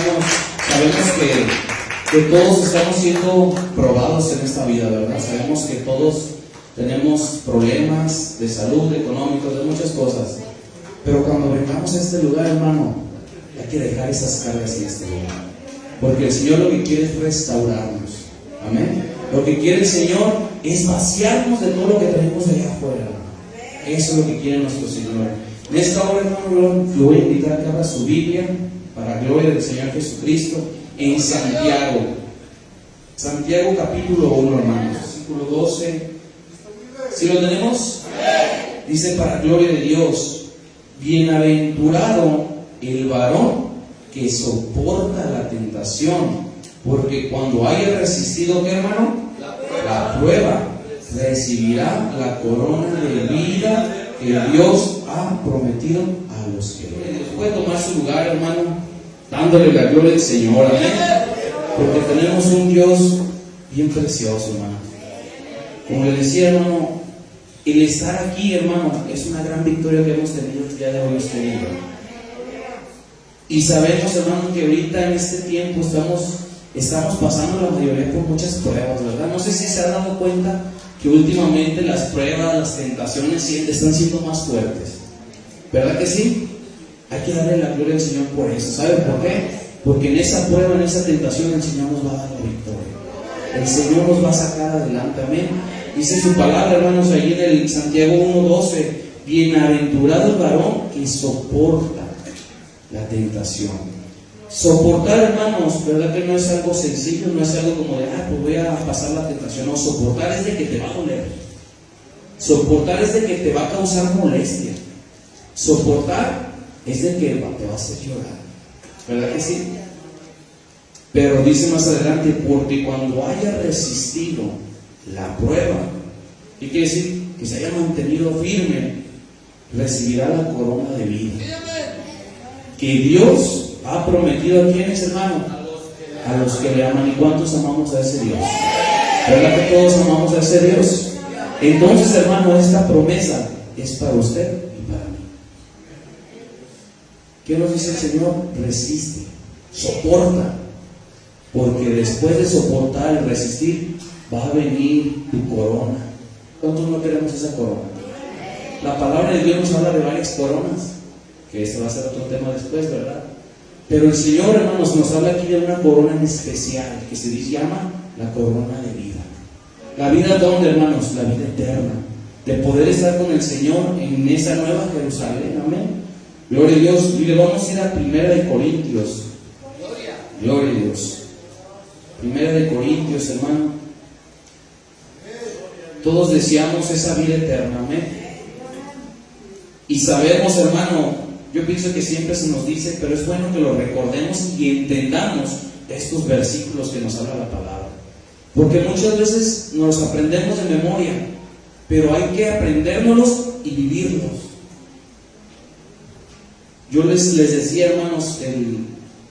hermanos, sabemos que todos estamos siendo probados en esta vida, ¿verdad? Sabemos que todos tenemos problemas de salud, económicos, de muchas cosas. Pero cuando vengamos a este lugar, hermano, hay que dejar esas cargas en este lugar. Porque el Señor lo que quiere es restaurarnos. Amén. Lo que quiere el Señor es vaciarnos de todo lo que tenemos allá afuera. Eso es lo que quiere nuestro Señor. En esta hora, hermano, lo voy a invitar a que abra su Biblia para gloria del Señor Jesucristo en Santiago. Santiago capítulo 1, hermanos, versículo 12. ¿Sí lo tenemos? Dice, para gloria de Dios, bienaventurado el varón que soporta la tentación, porque cuando haya resistido, ¿qué, hermano? La prueba, recibirá la corona de vida que Dios ha prometido a los que lo aman. Puede tomar su lugar, hermano, dándole la gloria al Señor, amén. Porque tenemos un Dios bien precioso, hermano. Como le decía, hermano, el estar aquí, hermano, es una gran victoria que hemos tenido el día de hoy, este día. Y sabemos, hermano, que ahorita en este tiempo estamos pasando la mayoría por muchas pruebas, ¿verdad? No sé si se han dado cuenta que últimamente las pruebas, las tentaciones están siendo más fuertes. ¿Verdad que sí? Hay que darle la gloria al Señor por eso. ¿Sabe por qué? Porque en esa prueba, en esa tentación, el Señor nos va a dar la victoria. El Señor nos va a sacar adelante, amén. Dice su palabra, hermanos, ahí en el Santiago 1:12, bienaventurado el varón que soporta la tentación. Soportar, hermanos, ¿verdad que no es algo sencillo? No es algo como de, pues voy a pasar la tentación. No, soportar es de que te va a doler. Soportar es de que te va a causar molestia. Soportar es de que te va a hacer llorar. ¿Verdad que sí? Pero dice más adelante, porque cuando haya resistido la prueba, ¿qué quiere decir? Que se haya mantenido firme, recibirá la corona de vida que Dios ha prometido a quienes, hermano, a los que le aman. ¿Y cuántos amamos a ese Dios? ¿Verdad que todos amamos a ese Dios? Entonces, hermano, esta promesa es para usted y para mí. ¿Qué nos dice el Señor? Resiste, soporta, porque después de soportar y resistir va a venir tu corona. ¿Cuántos no queremos esa corona? La palabra de Dios nos habla de varias coronas, que este va a ser otro tema después, ¿verdad? Pero el Señor, hermanos, nos habla aquí de una corona en especial que se llama la corona de vida. La vida donde, hermanos, la vida eterna, de poder estar con el Señor en esa nueva Jerusalén, amén. Gloria a Dios. Y le vamos a ir a 1 Corintios. Gloria a Dios. 1 Corintios, hermano. Todos deseamos esa vida eterna, amén. Y sabemos, hermano, yo pienso que siempre se nos dice, pero es bueno que lo recordemos y entendamos estos versículos que nos habla la palabra. Porque muchas veces nos los aprendemos de memoria, pero hay que aprendérnoslos y vivirlos. Yo les decía, hermanos,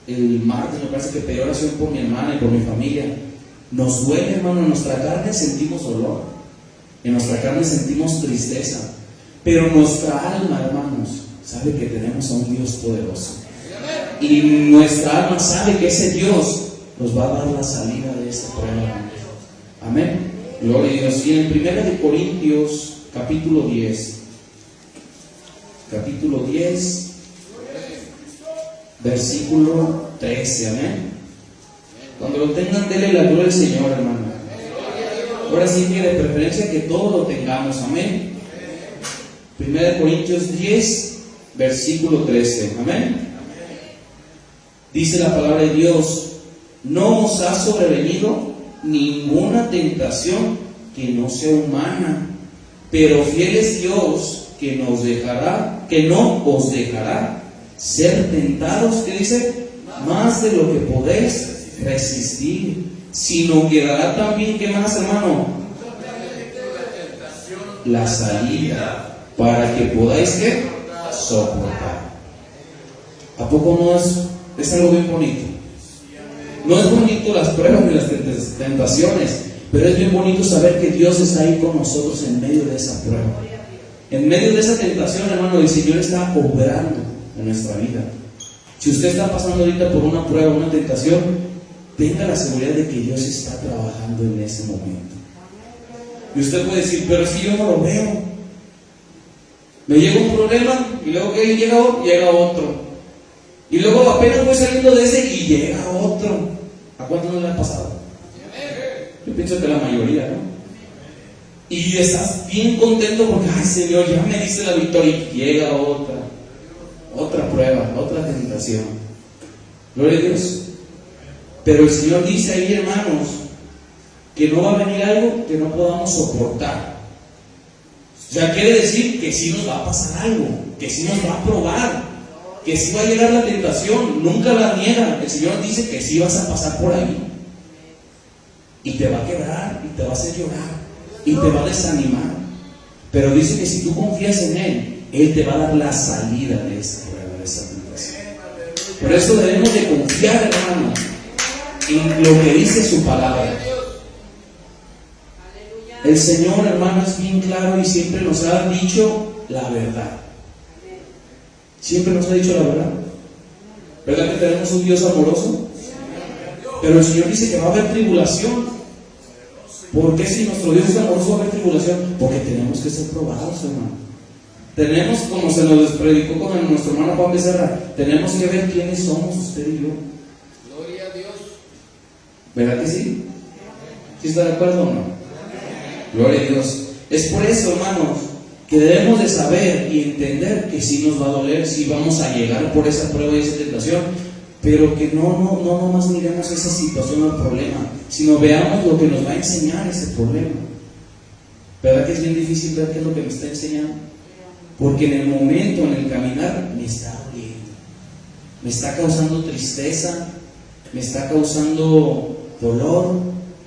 el martes, me parece que pedí oración por mi hermana y por mi familia. Nos duele, hermano, en nuestra carne sentimos dolor, en nuestra carne sentimos tristeza, pero nuestra alma, hermanos, sabe que tenemos a un Dios poderoso. Y nuestra alma sabe que ese Dios nos va a dar la salida de esta prueba. Amén. Gloria a Dios. Y en 1 Corintios, capítulo 10, versículo 13. Amén. Cuando lo tengan, denle la gloria al Señor, hermano. Ahora sí que de preferencia que todos lo tengamos. Amén. 1 Corintios 10, versículo 13. Amén. Dice la palabra de Dios: no os ha sobrevenido ninguna tentación que no sea humana, pero fiel es Dios que no os dejará ser tentados, ¿qué dice? Más de lo que podéis resistir, sino que dará también, ¿qué más, hermano? La salida, para que podáis, ¿qué? Soportar. ¿A poco no es algo bien bonito? No es bonito las pruebas ni las tentaciones, pero es bien bonito saber que Dios está ahí con nosotros en medio de esa prueba. En medio de esa tentación, hermano, el Señor está obrando en nuestra vida. Si usted está pasando ahorita por una prueba, una tentación, tenga la seguridad de que Dios está trabajando en ese momento. Y usted puede decir, pero si yo no lo veo. Me llega un problema y luego que llega otro. Y luego apenas voy saliendo de ese y llega otro. ¿A cuánto no le ha pasado? Yo pienso que la mayoría, ¿no? Y estás bien contento porque, ay Señor, ya me diste la victoria. Y llega otra prueba, otra tentación. Gloria a Dios. Pero el Señor dice ahí, hermanos, que no va a venir algo que no podamos soportar. O sea, quiere decir que sí nos va a pasar algo, que sí nos va a probar, que sí va a llegar la tentación, nunca la niega. El Señor dice que sí vas a pasar por ahí. Y te va a quebrar, y te va a hacer llorar, y te va a desanimar. Pero dice que si tú confías en Él te va a dar la salida de esa prueba, de esa tentación. Por eso debemos de confiar, hermanos, en lo que dice su palabra. El Señor, hermano, es bien claro y siempre nos ha dicho la verdad. Siempre nos ha dicho la verdad. ¿Verdad que tenemos un Dios amoroso? Pero el Señor dice que va a haber tribulación. ¿Por qué si nuestro Dios es amoroso va a haber tribulación? Porque tenemos que ser probados, hermano. Tenemos, como se nos predicó con nuestro hermano Juan Becerra, tenemos que ver quiénes somos usted y yo. Gloria a Dios. ¿Verdad que sí? ¿Sí está de acuerdo o no? Gloria a Dios. Es por eso, hermanos, que debemos de saber y entender que sí nos va a doler, sí vamos a llegar por esa prueba y esa tentación, pero que no nomás miremos esa situación o el problema, sino veamos lo que nos va a enseñar ese problema. ¿Verdad que es bien difícil ver qué es lo que me está enseñando? Porque en el momento, en el caminar, me está doliendo, me está causando tristeza, me está causando dolor,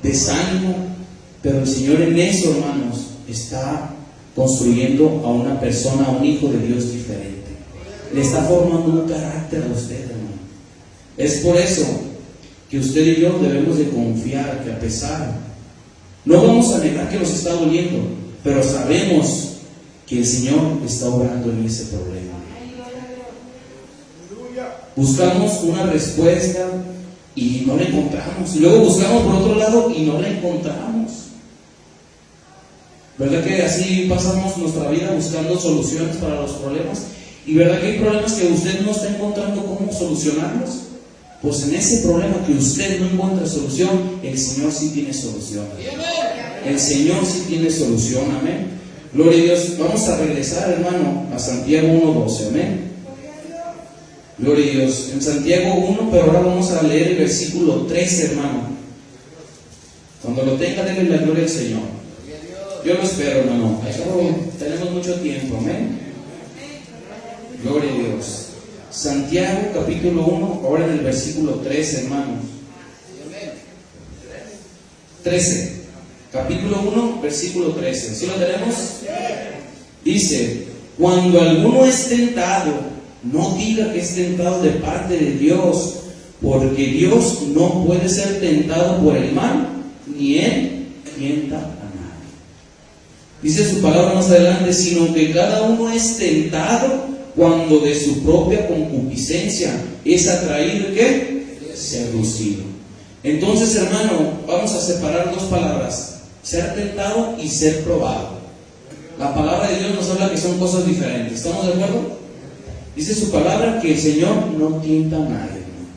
desánimo. Pero el Señor en eso, hermanos, está construyendo a una persona, a un hijo de Dios diferente. Le está formando un carácter a usted, hermano. Es por eso que usted y yo debemos de confiar que a pesar, no vamos a negar que nos está doliendo, pero sabemos que el Señor está obrando en ese problema. Buscamos una respuesta y no la encontramos. Y luego buscamos por otro lado y no la encontramos. ¿Verdad que así pasamos nuestra vida buscando soluciones para los problemas? ¿Y verdad que hay problemas que usted no está encontrando cómo solucionarlos? Pues en ese problema que usted no encuentra solución, el Señor sí tiene solución. El Señor sí tiene solución, amén. Gloria a Dios. Vamos a regresar, hermano, a Santiago 1:12, amén. Gloria a Dios. En Santiago 1, pero ahora vamos a leer el versículo 13, hermano. Cuando lo tenga, denle la gloria al Señor. Yo lo espero, hermano. Tenemos mucho tiempo, amén. Gloria a Dios. Santiago capítulo 1, ahora en el versículo 13, hermanos. 13. Capítulo 1, versículo 13. ¿Sí lo tenemos? Dice: cuando alguno es tentado, no diga que es tentado de parte de Dios, porque Dios no puede ser tentado por el mal, ni Él tienta a nadie. Dice su palabra más adelante: sino que cada uno es tentado cuando de su propia concupiscencia es atraído, ¿qué? Seducido. Entonces, hermano, vamos a separar dos palabras: ser tentado y ser probado. La palabra de Dios nos habla que son cosas diferentes. ¿Estamos de acuerdo? Dice su palabra que el Señor no tienta a nadie, hermano.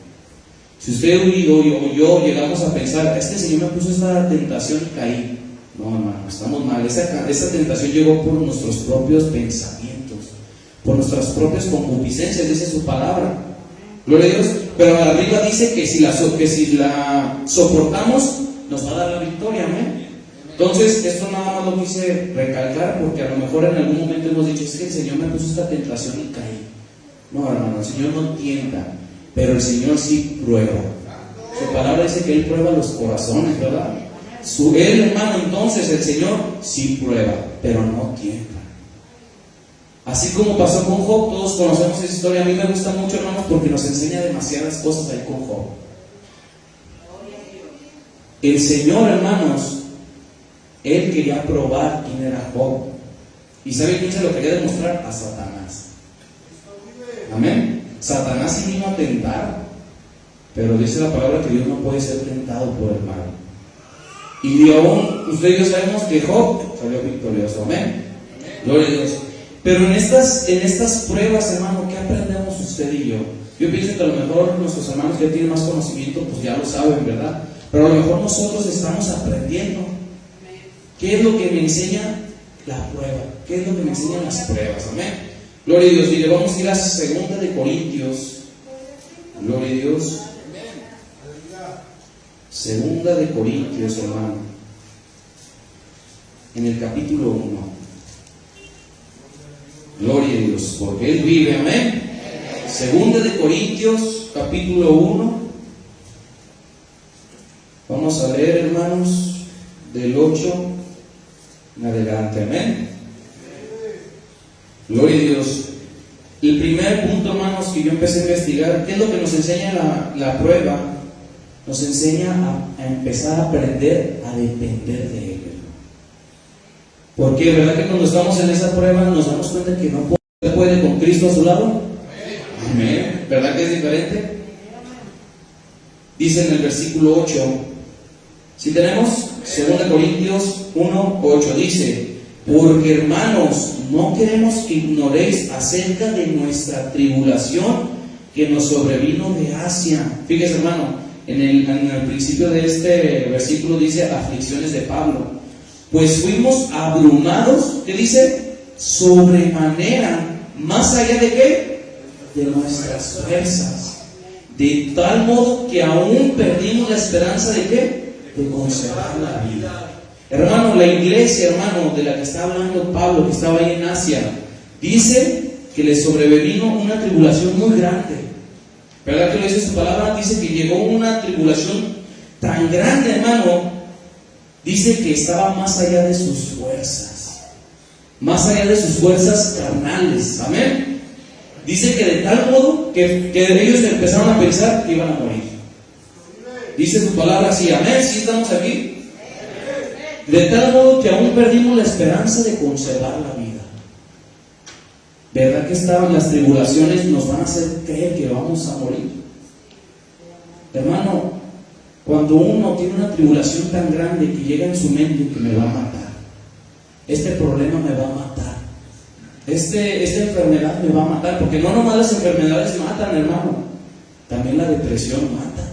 Si usted o yo llegamos a pensar: este Señor me puso esta tentación y caí. No, hermano, estamos mal. Esa tentación llegó por nuestros propios pensamientos, por nuestras propias concupiscencias, dice su palabra. Gloria a Dios. Pero arriba dice que si la soportamos, nos va a dar la victoria, amén. Entonces, esto nada más lo quise recalcar porque a lo mejor en algún momento hemos dicho: es que el Señor me puso esta tentación y caí. No, hermano, el Señor no tienta, pero el Señor sí prueba. Su palabra dice que Él prueba los corazones, ¿verdad? Él, hermano, entonces el Señor sí prueba, pero no tienta. Así como pasó con Job, todos conocemos esa historia. A mí me gusta mucho, hermanos, porque nos enseña demasiadas cosas ahí con Job. El Señor, hermanos, Él quería probar quién era Job. ¿Y sabe quién se lo quería demostrar? A Satanás. Amén. Satanás sí vino a tentar, pero dice la palabra que Dios no puede ser tentado por el mal. Y aún usted y yo sabemos que Job salió victorioso, amén. Gloria a Dios. Pero en estas pruebas, hermano, ¿qué aprendemos usted y yo? Yo pienso que a lo mejor nuestros hermanos que tienen más conocimiento, pues ya lo saben, ¿verdad? Pero a lo mejor nosotros estamos aprendiendo. ¿Qué es lo que me enseña la prueba? ¿Qué es lo que me enseñan las pruebas? Amén. Gloria a Dios. Mire, vamos a ir a 2 de Corintios. Gloria a Dios. 2 de Corintios, hermano. En el capítulo 1. Gloria a Dios, porque Él vive, amén. 2 de Corintios, capítulo 1. Vamos a leer, hermanos, del 8 en adelante, amén. Gloria a Dios. El primer punto, hermanos, que yo empecé a investigar, ¿qué es lo que nos enseña la prueba? Nos enseña a empezar a aprender a depender de Él. Porque, ¿verdad que cuando estamos en esa prueba nos damos cuenta que no puede con Cristo a su lado? Amén. ¿Verdad que es diferente? Dice en el versículo 8, si tenemos 2 Corintios 1, 8, dice: porque, hermanos, no queremos que ignoréis acerca de nuestra tribulación que nos sobrevino de Asia. Fíjese, hermano, en el principio de este versículo dice aflicciones de Pablo. Pues fuimos abrumados, ¿qué dice? Sobremanera, más allá de ¿qué? De nuestras fuerzas. De tal modo que aún perdimos la esperanza de ¿qué? De conservar la vida. Hermano, la iglesia, hermano, de la que está hablando Pablo, que estaba ahí en Asia, dice que le sobrevino una tribulación muy grande. ¿Verdad que lo dice su palabra? Dice que llegó una tribulación tan grande, hermano. Dice que estaba más allá de sus fuerzas, más allá de sus fuerzas carnales, amén. Dice que de tal modo que ellos empezaron a pensar que iban a morir. Dice su palabra así, amén, si estamos aquí. De tal modo que aún perdimos la esperanza de conservar la vida. ¿Verdad que las tribulaciones nos van a hacer creer que vamos a morir? Hermano, cuando uno tiene una tribulación tan grande que llega en su mente que me va a matar, este problema me va a matar, esta enfermedad me va a matar, porque no nomás las enfermedades matan, hermano, también la depresión mata,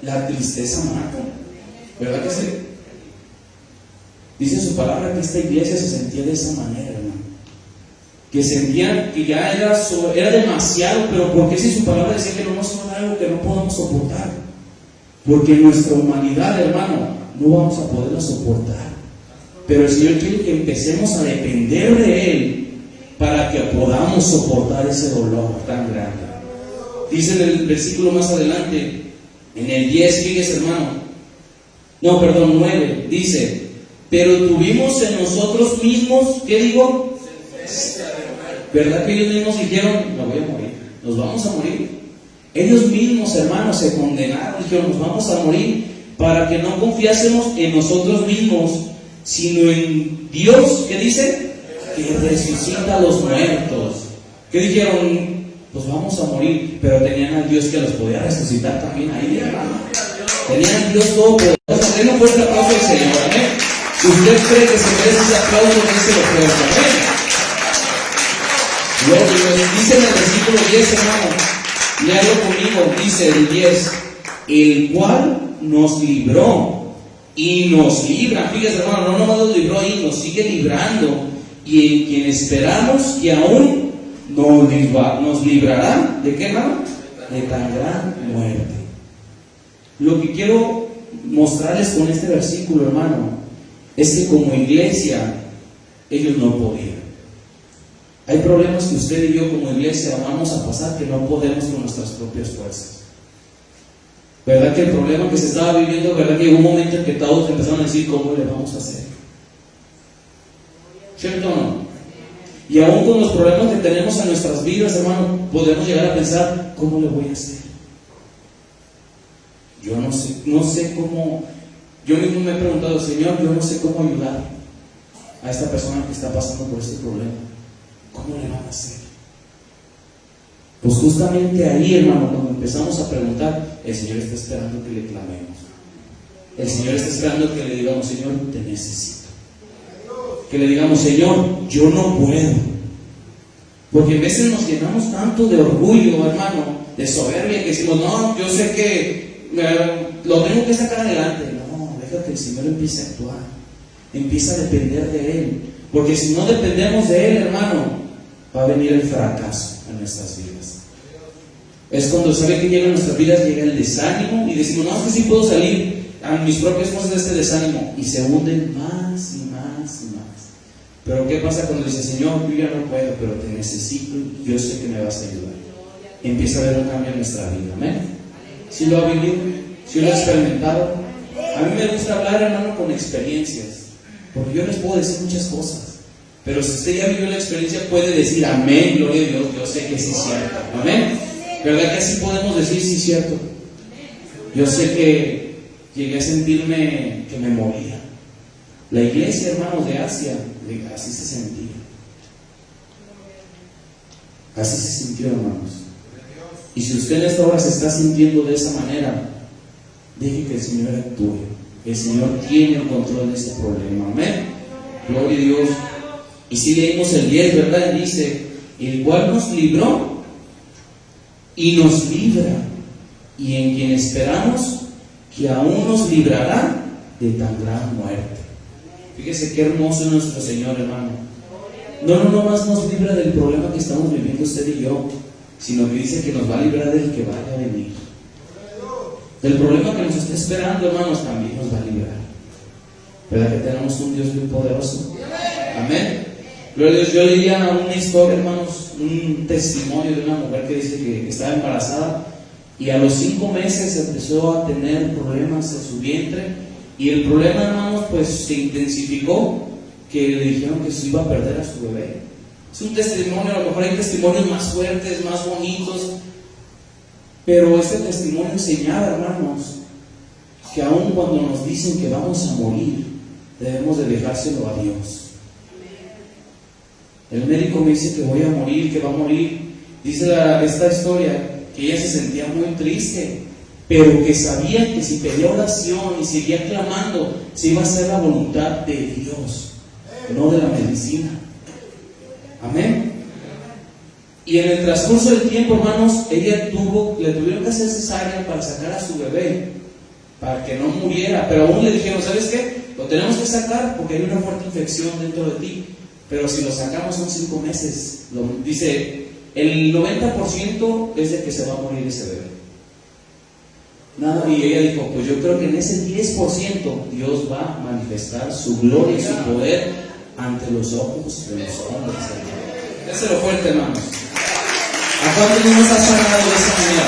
la tristeza mata, ¿verdad que sí? Dice su palabra que esta iglesia se sentía de esa manera, hermano, que sentían que ya era demasiado, pero ¿por qué si su palabra decía que no nos son algo que no podemos soportar? Porque nuestra humanidad, hermano, no vamos a poderla soportar. Pero el Señor quiere que empecemos a depender de Él para que podamos soportar ese dolor tan grande. Dice en el versículo más adelante, en el 10, fíjese, hermano. 9, dice: pero tuvimos en nosotros mismos, ¿qué digo? ¿Verdad que ellos mismos dijeron, me voy a morir, nos vamos a morir? Ellos mismos, hermanos, se condenaron, dijeron, nos vamos a morir, para que no confiásemos en nosotros mismos, sino en Dios, ¿qué dice? Que resucita a los muertos. ¿Qué dijeron? Pues vamos a morir, pero tenían al Dios que los podía resucitar también ahí, hermano. Tenían al Dios todopoderoso. Den un fuerte aplauso al Señor, amén. Si usted cree que se merece ese aplauso, déselo fuerte, amén. Luego dice en el versículo 10, hermano, léalo conmigo, dice el 10, el cual nos libró y nos libra. Fíjese, hermano, no nomás nos libró y nos sigue librando, y en quien esperamos que aún nos librará, ¿de qué, hermano? De tan gran muerte. Lo que quiero mostrarles con este versículo, hermano, es que como iglesia ellos no podían. Hay problemas que usted y yo como iglesia vamos a pasar que no podemos con nuestras propias fuerzas. ¿Verdad que el problema que se estaba viviendo, verdad que hubo un momento en que todos empezaron a decir, ¿cómo le vamos a hacer? ¿Cierto o no? Y aún con los problemas que tenemos en nuestras vidas, hermano, podemos llegar a pensar, ¿cómo le voy a hacer? Yo no sé cómo. Yo mismo me he preguntado, Señor, yo no sé cómo ayudar a esta persona que está pasando por este problema. ¿Cómo le van a hacer? Pues justamente ahí, hermano, cuando empezamos a preguntar, el Señor está esperando que le clamemos. El Señor está esperando que le digamos: Señor, te necesito. Que le digamos: Señor, yo no puedo. Porque a veces nos llenamos tanto de orgullo, hermano, de soberbia, que decimos: no, yo sé que lo tengo que sacar adelante. No, deja que el Señor empiece a actuar. Empieza a depender de Él. Porque si no dependemos de Él, hermano, va a venir el fracaso en nuestras vidas. Es cuando sabe que llega a nuestras vidas, llega el desánimo y decimos: no, es que sí puedo salir a mis propias cosas de este desánimo, y se hunden más y más y más. Pero ¿qué pasa cuando dice: Señor, yo ya no puedo, pero te necesito y yo sé que me vas a ayudar? Empieza a haber un cambio en nuestra vida. Amén. ¿Sí lo ha vivido? ¿Sí lo ha experimentado? A mí me gusta hablar, hermano, con experiencias, porque yo les puedo decir muchas cosas, pero si usted ya vivió la experiencia, puede decir: amén, gloria a Dios, yo sé que sí es cierto. Amén. ¿Verdad que así podemos decir: sí es cierto? Yo sé que llegué a sentirme que me moría. La iglesia, hermanos, de Asia, así se sentía. Así se sintió, hermanos. Y si usted en esta hora se está sintiendo de esa manera, deje que el Señor actúe. El Señor tiene el control de ese problema. Amén. Gloria a Dios. Y si leímos el 10, ¿verdad? Y dice: el cual nos libró y nos libra, y en quien esperamos que aún nos librará de tan gran muerte. Fíjese qué hermoso es nuestro Señor, hermano. No más nos libra del problema que estamos viviendo usted y yo, sino que dice que nos va a librar del que vaya a venir. Del problema que nos está esperando, hermanos, también nos va a librar. ¿Verdad que tenemos un Dios muy poderoso? Amén. Gloria a Dios. Yo leía una historia, hermanos, un testimonio de una mujer que dice que estaba embarazada y a los 5 meses empezó a tener problemas en su vientre, y el problema, hermanos, pues se intensificó, que le dijeron que se iba a perder a su bebé. Es un testimonio, a lo mejor hay testimonios más fuertes, más bonitos, pero este testimonio enseñaba, hermanos, que aun cuando nos dicen que vamos a morir, debemos de dejárselo a Dios. El médico me dice que voy a morir, que va a morir. Dice esta historia que ella se sentía muy triste, pero que sabía que si pedía oración y seguía clamando, se iba a hacer la voluntad de Dios, no de la medicina. Amén. Y en el transcurso del tiempo, hermanos, le tuvieron que hacer cesárea para sacar a su bebé, para que no muriera. Pero aún le dijeron: ¿sabes qué? Lo tenemos que sacar porque hay una fuerte infección dentro de ti. Pero si lo sacamos son 5 meses. Dice, el 90% es de que se va a morir ese bebé. Nada, y ella dijo: pues yo creo que en ese 10% Dios va a manifestar su gloria y su poder ante los ojos de los hombres. Déselo fuerte, hermanos. ¿A cuánto no nos ha sanado de esa manera?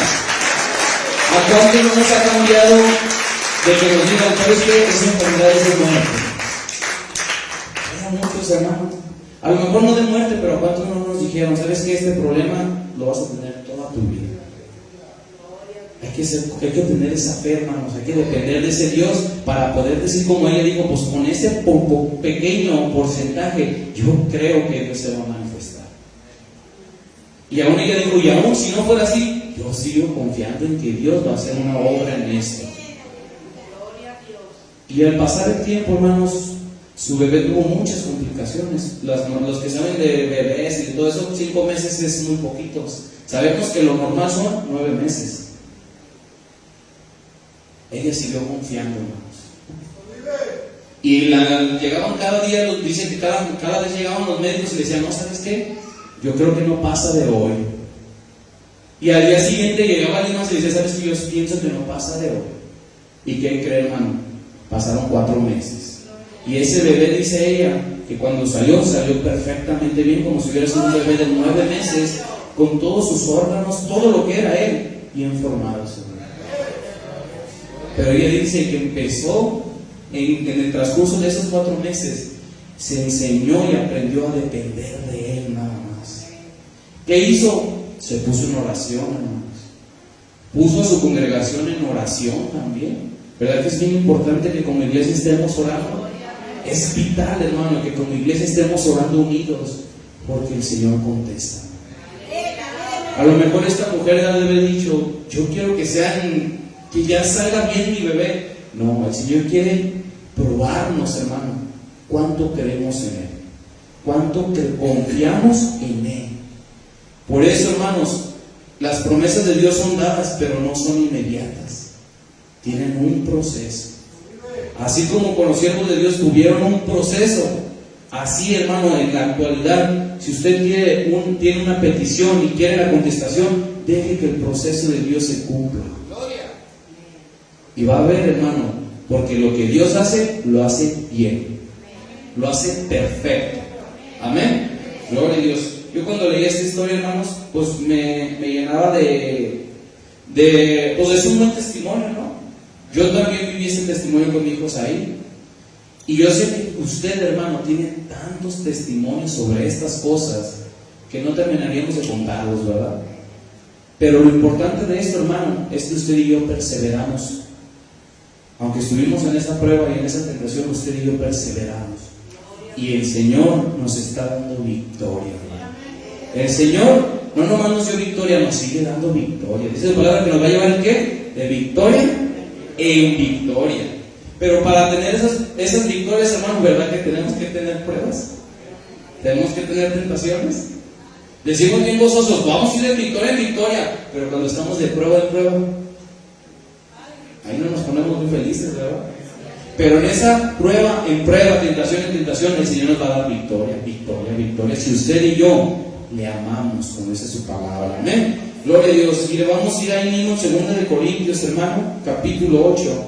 ¿A cuánto no nos ha cambiado de que nos digan: ¿sabes qué? Esa enfermedad es de muerte? Hay muchos, hermanos. A lo mejor no de muerte, pero ¿a cuántos no nos dijeron: ¿sabes qué? Este problema lo vas a tener toda tu vida? Hay que tener esa fe, hermanos. Hay que depender de ese Dios para poder decir, como ella dijo: pues con ese pequeño porcentaje, yo creo que Dios se va a manifestar. Y aún ella dijo: y aún si no fuera así, yo sigo confiando en que Dios va a hacer una obra en esto. Y al pasar el tiempo, hermanos, su bebé tuvo muchas complicaciones. Los que saben de bebés y de todo eso, 5 meses es muy poquitos. Sabemos que lo normal son 9 meses. Ella siguió confiando, hermanos. Y llegaban cada día, dice que cada vez llegaban los médicos y le decían: no, ¿sabes qué? Yo creo que no pasa de hoy. Y al día siguiente llegaba alguien más y le decía: ¿sabes qué? Yo pienso que no pasa de hoy. ¿Y qué cree, hermano? Pasaron 4 meses. Y ese bebé, dice ella, que cuando salió perfectamente bien, como si hubiera sido un bebé de 9 meses, con todos sus órganos, todo lo que era él, bien formado. Pero ella dice que empezó en el transcurso de esos 4 meses, se enseñó y aprendió a depender de él nada más. ¿Qué hizo? Se puso en oración, hermanos. Puso a su congregación en oración también. ¿Verdad que es bien importante que como iglesia estemos orando? Es vital, hermano, que como iglesia estemos orando unidos, porque el Señor contesta. A lo mejor esta mujer ya debe haber dicho, yo quiero que ya salga bien mi bebé. No, el Señor quiere probarnos, hermano, cuánto creemos en Él, cuánto confiamos en Él. Por eso, hermanos, las promesas de Dios son dadas, pero no son inmediatas. Tienen un proceso. Así como con los siervos de Dios tuvieron un proceso, así, hermano, en la actualidad, si usted tiene una petición y quiere la contestación, deje que el proceso de Dios se cumpla. Y va a ver, hermano, porque lo que Dios hace, lo hace bien, lo hace perfecto. Amén. Gloria a Dios. Yo cuando leí esta historia, hermanos, pues me llenaba pues es un buen testimonio, ¿no? Yo también viví ese testimonio con mi hijo ahí. Y yo sé que usted, hermano, tiene tantos testimonios sobre estas cosas que no terminaríamos de contarlos, ¿verdad? Pero lo importante de esto, hermano, es que usted y yo perseveramos. Aunque estuvimos en esa prueba y en esa tentación, usted y yo perseveramos. Y el Señor nos está dando victoria, hermano. El Señor no nomás nos dio victoria, nos sigue dando victoria. Dice la palabra que nos va a llevar ¿en qué? De victoria en victoria. Pero para tener esas victorias, hermano, ¿verdad que tenemos que tener pruebas? Tenemos que tener tentaciones. Decimos bien gozosos, vamos a ir de victoria en victoria, pero cuando estamos de prueba en prueba, ahí no nos ponemos muy felices, ¿verdad? Pero en esa prueba en prueba, tentación en tentación, el Señor nos va a dar victoria, victoria, victoria. Si usted y yo le amamos, como dice su palabra, amén. Gloria a Dios. Y le vamos a ir ahí mismo, 2 Corintios, hermano, capítulo 8.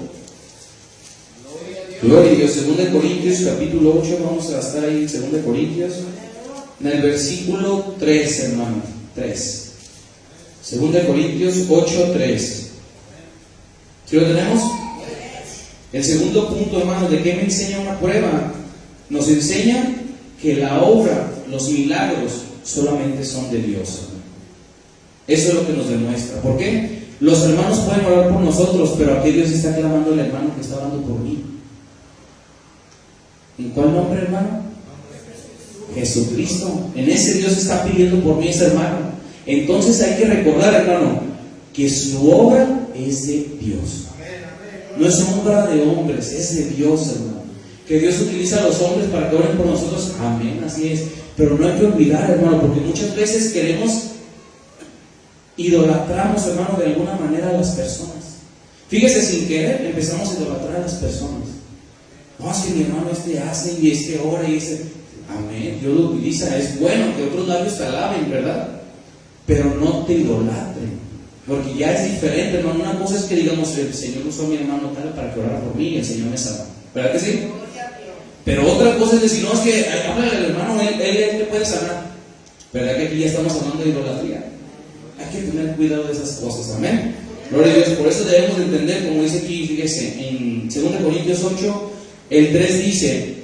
Gloria a Dios, 2 Corintios, capítulo 8, vamos a estar ahí en 2 Corintios, en el versículo 3, hermano, 3. 2 Corintios 8, 3. ¿Sí lo tenemos? El segundo punto, hermano, ¿de qué me enseña una prueba? Nos enseña que la obra, los milagros, solamente son de Dios. Eso es lo que nos demuestra. ¿Por qué? Los hermanos pueden orar por nosotros, pero aquí Dios está clamando al hermano que está orando por mí. ¿En cuál nombre, hermano? Jesucristo. En ese Dios está pidiendo por mí ese hermano. Entonces hay que recordar, hermano, que su obra es de Dios. No es obra de hombres, es de Dios, hermano. Que Dios utiliza a los hombres para que oren por nosotros. Amén, así es. Pero no hay que olvidar, hermano, porque muchas veces idolatramos, hermano, de alguna manera a las personas. Fíjese, sin querer empezamos a idolatrar a las personas. No, es que mi hermano hace y ora y amén, Dios lo utiliza. Es bueno que otros labios te alaben, ¿verdad? Pero no te idolatren, porque ya es diferente, hermano. Una cosa es que digamos, el Señor usó a mi hermano tal para que orara por mí y el Señor me salva, ¿verdad que sí? Pero otra cosa es decir, no, es que háblale al hermano, él te puede sanar. ¿Verdad que aquí ya estamos hablando de idolatría? Hay que tener cuidado de esas cosas, amén. Gloria a Dios. Por eso debemos de entender, como dice aquí, fíjese, en 2 Corintios 8, el 3 dice: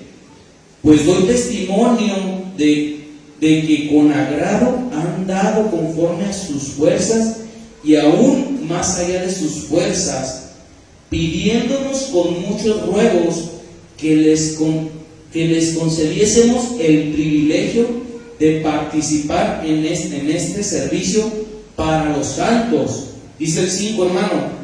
pues doy testimonio de que con agrado han dado conforme a sus fuerzas y aún más allá de sus fuerzas, pidiéndonos con muchos ruegos que les concediésemos el privilegio de participar en este servicio para los santos. Dice el 5, hermano,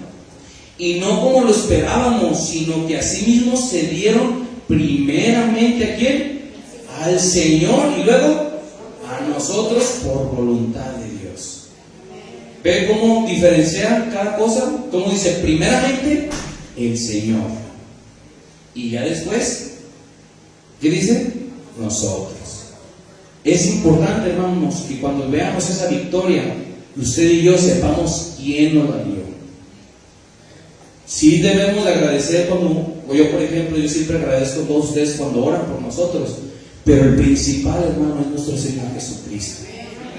y no como lo esperábamos, sino que asimismo se dieron primeramente ¿a quién? Al Señor, y luego a nosotros por voluntad de Dios. ¿Ve cómo diferenciar cada cosa? Como dice, primeramente el Señor, y ya después, ¿qué dice? Nosotros. Es importante, hermanos, que cuando veamos esa victoria, usted y yo sepamos quién nos la dio. Sí debemos de agradecer yo por ejemplo, yo siempre agradezco a todos ustedes cuando oran por nosotros, pero el principal, hermano, es nuestro Señor Jesucristo.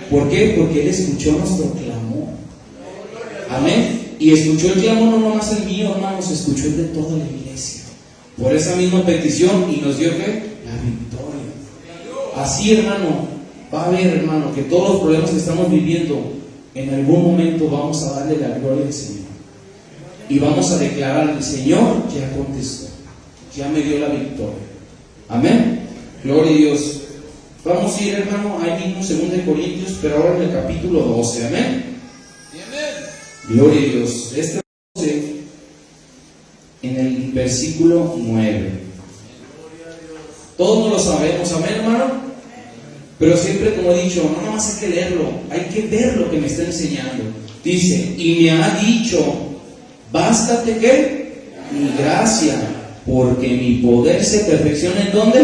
¿Por qué? Porque Él escuchó nuestro clamor. Amén. Y escuchó el clamor no nomás el mío, hermanos, escuchó el de toda la iglesia. Por esa misma petición, y nos dio ¿qué? La victoria. Así, hermano, va a ver, hermano, que todos los problemas que estamos viviendo, en algún momento vamos a darle la gloria al Señor. Y vamos a declarar: el Señor ya contestó, ya me dio la victoria. Amén. Gloria a Dios. Vamos a ir, hermano, ahí mismo 2 Corintios, pero ahora en el capítulo 12, amén. Gloria a Dios. Este 12, en el versículo 9. Todos no lo sabemos, amén, hermano. Pero siempre, como he dicho, no nomás hay que leerlo, hay que ver lo que me está enseñando. Dice, y me ha dicho, bástate ¿qué? Mi gracia, porque mi poder se perfecciona ¿en dónde?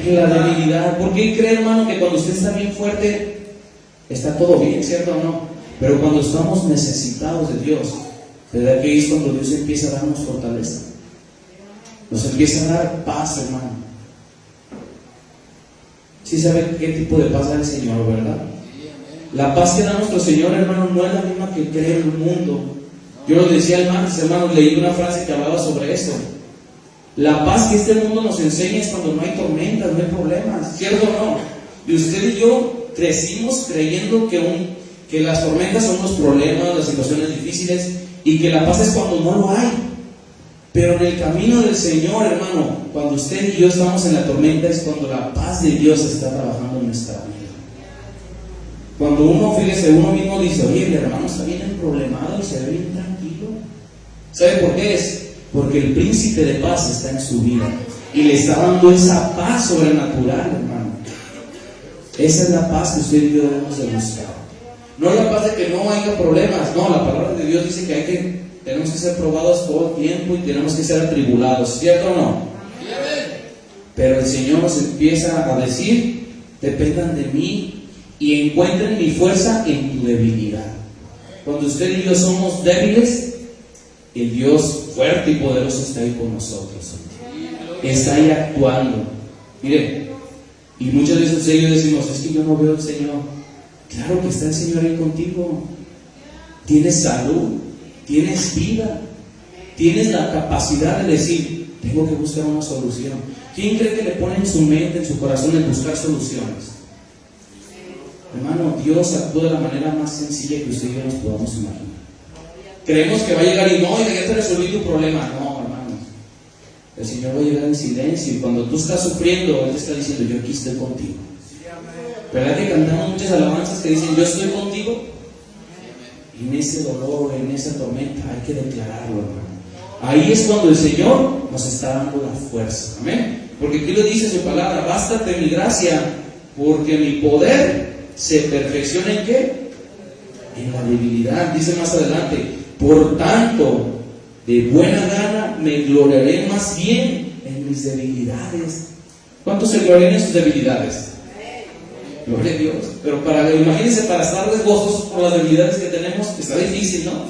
En la debilidad. Porque él cree, hermano, que cuando usted está bien fuerte, está todo bien, ¿cierto o no? Pero cuando estamos necesitados de Dios, ¿verdad que es cuando Dios empieza a darnos fortaleza? Nos empieza a dar paz, hermano. ¿Sí sabe qué tipo de paz da el Señor, verdad? La paz que da nuestro Señor, hermano, no es la misma que cree el mundo. Yo lo decía el martes, hermano, leí una frase que hablaba sobre esto. La paz que este mundo nos enseña es cuando no hay tormentas, no hay problemas, ¿cierto o no? Y usted y yo crecimos creyendo que las tormentas son los problemas, las situaciones difíciles, y que la paz es cuando no lo hay. Pero en el camino del Señor, hermano, cuando usted y yo estamos en la tormenta, es cuando la paz de Dios está trabajando en nuestra vida. Cuando uno, fíjese, uno mismo dice, oye, el hermano está bien problemado y se ve bien tranquilo. ¿Sabe por qué es? Porque el príncipe de paz está en su vida y le está dando esa paz sobrenatural, hermano. Esa es la paz que usted y yo debemos de buscar. No la paz de que no haya problemas, no, la palabra de Dios dice que tenemos que ser probados todo el tiempo y tenemos que ser atribulados, ¿cierto o no? Pero el Señor nos empieza a decir, dependan de mí y encuentren mi fuerza en tu debilidad. Cuando usted y yo somos débiles, el Dios fuerte y poderoso está ahí con nosotros, está ahí actuando. Mire, y muchas veces usted y yo decimos, es que yo no veo al Señor. Claro que está el Señor ahí contigo. Tienes salud, tienes vida, tienes la capacidad de decir, tengo que buscar una solución. ¿Quién cree que le pone en su mente, en su corazón, el buscar soluciones? Hermano, Dios actúa de la manera más sencilla que usted y yo nos podamos imaginar. Creemos que va a llegar y no, ya te resolví tu problema. No, hermano. El Señor va a llegar en silencio y cuando tú estás sufriendo, Él te está diciendo, yo aquí estoy contigo. ¿Verdad que cantamos muchas alabanzas que dicen, yo estoy contigo? Y en ese dolor, en esa tormenta, hay que declararlo, hermano. Ahí es cuando el Señor nos está dando la fuerza. Amén. Porque aquí lo dice su palabra, bástate mi gracia, porque mi poder se perfecciona ¿en qué? En la debilidad. Dice más adelante, por tanto, de buena gana me gloriaré más bien en mis debilidades. ¿Cuántos se glorian en sus debilidades? Gloria a Dios. Pero imagínense, para estar gozosos por las debilidades que tenemos, está difícil, ¿no?